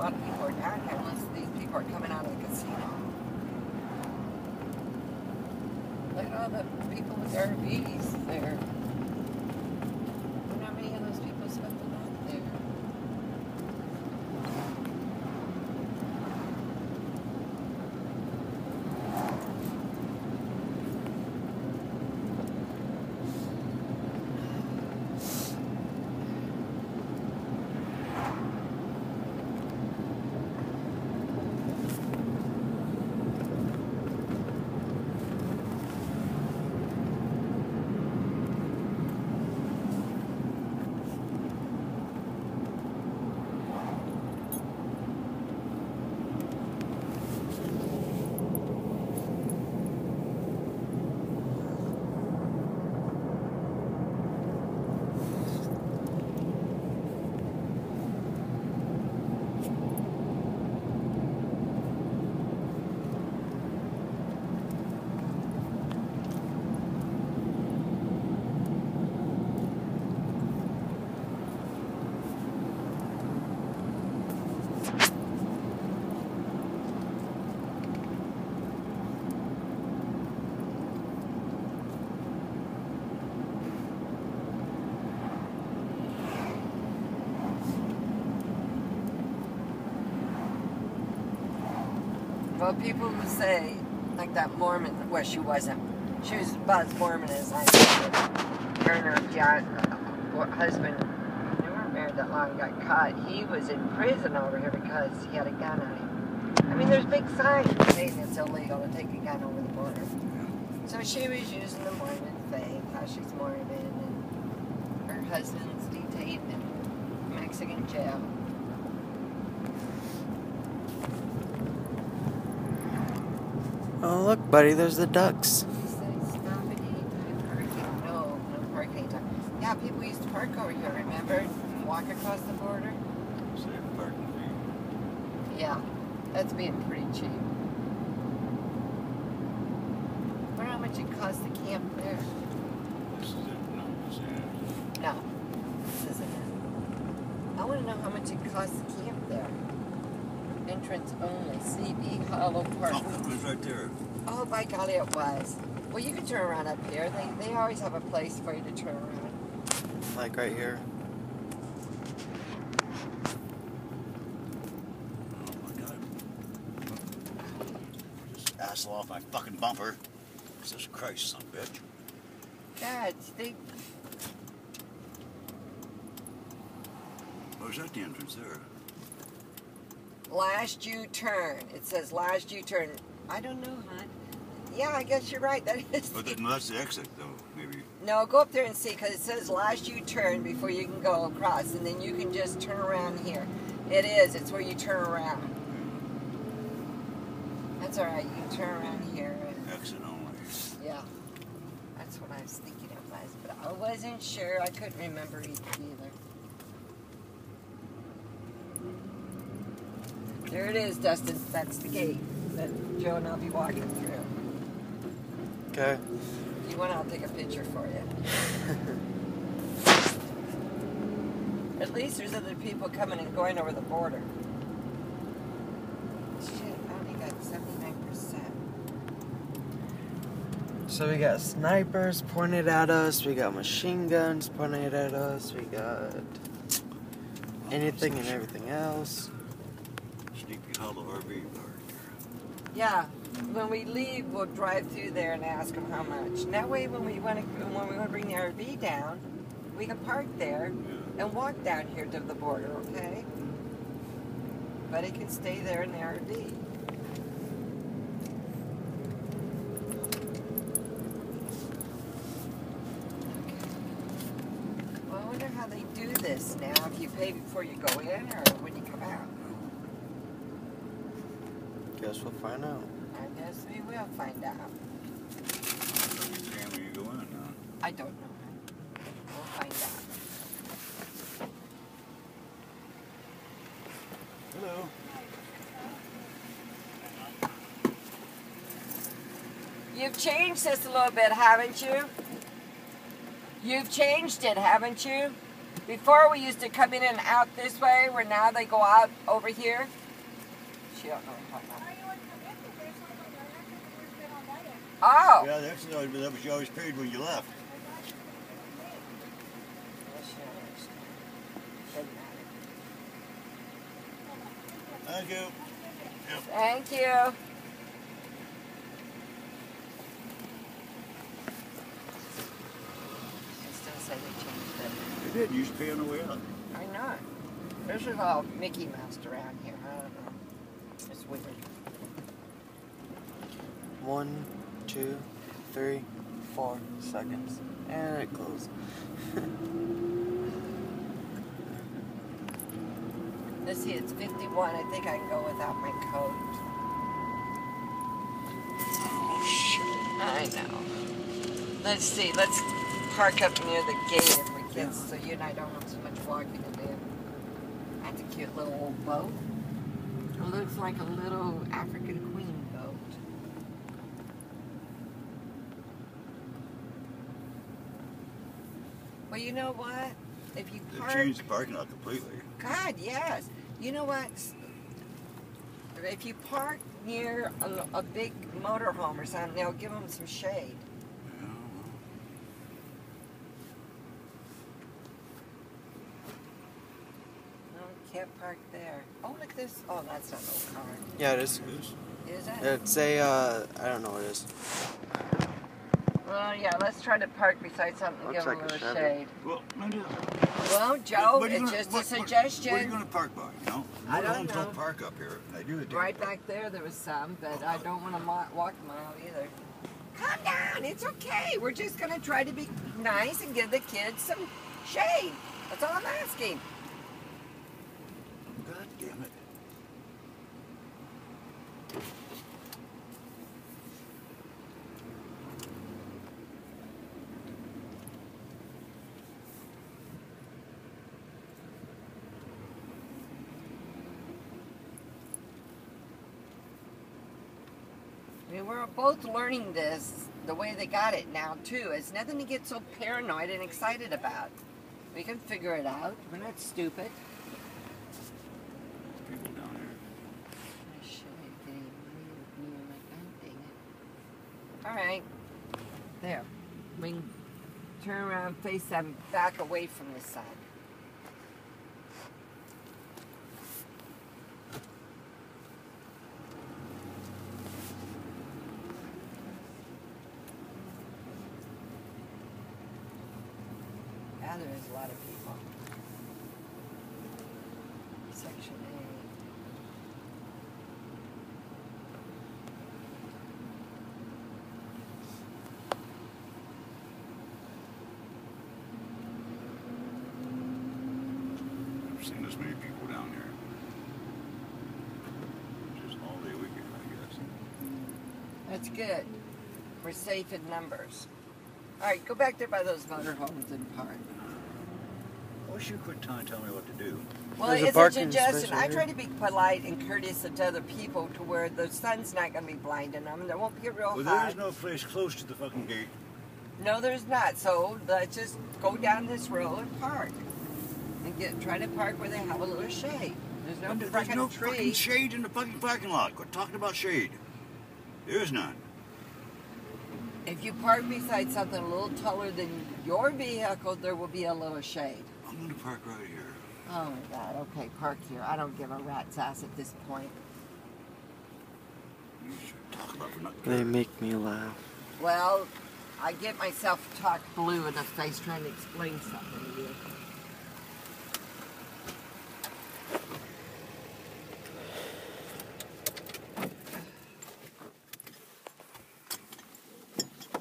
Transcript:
lot of people are down here unless these people are coming out of the casino. Look at all the people with RVs there. I wonder how many of those people spent the night there. Well, people who say, like that Mormon, well, she wasn't. She was about as Mormon as I am. Her and her husband, they weren't married that long, got caught. He was in prison over here because he had a gun on him. I mean, there's big signs saying it's illegal to take a gun over the border. So she was using the Mormon faith, how she's Mormon, and her husband's detained in Mexican jail. Oh, look, buddy, there's the ducks. No park anytime. Yeah, people used to park over here, remember? And walk across the border. Save parking fee. Yeah, that's being pretty cheap. I wonder how much it costs to camp there. This is it. No, this is it. No, this isn't it. I want to know how much it costs to camp there. Entrance only, CB Hollow Park. Oh, it was right there. Oh, by golly, it was. Well, you can turn around up here. They always have a place for you to turn around. Like right here. Oh my God. Just asshole off my fucking bumper. Jesus Christ, son of a bitch. God, Oh, is that the entrance there? last U-turn. It says last U-turn. I don't know, hon. Yeah, I guess you're right. That is. But that's the exit, though, maybe. No, go up there and see, because it says last U-turn before you can go across, and then you can just turn around here. It is. It's where you turn around. That's all right. You can turn around here. And, Exit only. yeah. That's what I was thinking it was, but I wasn't sure. I couldn't remember either. There it is, Dustin. That's the gate that Joe and I'll be walking through. Okay. If you want, I'll take a picture for you. At least there's other people coming and going over the border. Shit, I only got 79%. So we got snipers pointed at us, we got machine guns pointed at us, we got anything and everything else. Sleepy Hollow RV park. Yeah, when we leave, we'll drive through there and ask them how much. And that way, when we want to bring the RV down, we can park there and walk down here to the border, okay? But it can stay there in the RV. Well, I wonder how they do this now, if you pay before you go in or when you come out. Guess we'll find out. I guess we will find out. When you go in, huh? I don't know. We'll find out. Hello. You've changed this a little bit, haven't you? You've changed it, haven't you? Before we used to come in and out this way, where now they go out over here. She don't know what I'm talking about. Oh! Yeah, that's that was you always paid when you left. Thank you. Yep. Thank you. They did. You used to pay on the way up. I know. This is all Mickey Mouse around here. I don't know. It's weird. 1, 2, 3, 4 seconds. And it closed. Let's see, it's 51. I think I can go without my coat. Oh, shit. I know. Let's see. Let's park up near the gate if we can, so you and I don't have so much walking to do. That's a cute little old boat. It looks like a little African Queen boat. Well, you know what? If you They park... changed the parking lot completely. God, yes. You know what? If you park near a big motorhome or something, they'll give them some shade. Yeah. No, can't park there. Oh, look at this. Oh, that's not no car. Yeah, it is. Is it? It's a, I don't know what it is. Well, yeah, let's try to park beside something and Looks give them like a a little Chevy. shade. Well, Linda, Well, Joe, what are you it's gonna- just a what- suggestion. Where are you going to park by? You know? I don't Motorhomes know. don't park up here. They do it. Right back there was some, but I don't want to walk a mile either. Calm down, it's okay. We're just going to try to be nice and give the kids some shade. That's all I'm asking. God damn it. I mean, we're both learning this the way they got it now, too. It's nothing to get so paranoid and excited about. We can figure it out. We're not stupid. People down here. I should have getting near my gun, dang it. All right. There. We can turn around, face them back away from the sun. Yeah, there is a lot of people. Section A. I've seen this many people down here. Just all day weekend, I guess. That's good. We're safe in numbers. All right, go back there by those motorhomes and park. I wish you quit telling me what to do. Well, There's a it's a parking suggestion. space I right try here. to be polite and courteous to other people to where the sun's not going to be blinding them. There won't be a real Well, hot. there's no place close to the fucking gate. No, there's not. So let's just go down this road and park. And try to park where they have a little shade. There's no There's fucking no tree. fucking shade in the fucking parking lot. Quit talking about shade. There's none. If you park beside something a little taller than your vehicle, there will be a little shade. I'm going to park right here. Oh my God, okay, park here. I don't give a rat's ass at this point. You should talk about for not They make me laugh. Well, I get myself talk blue in the face trying to explain something to you.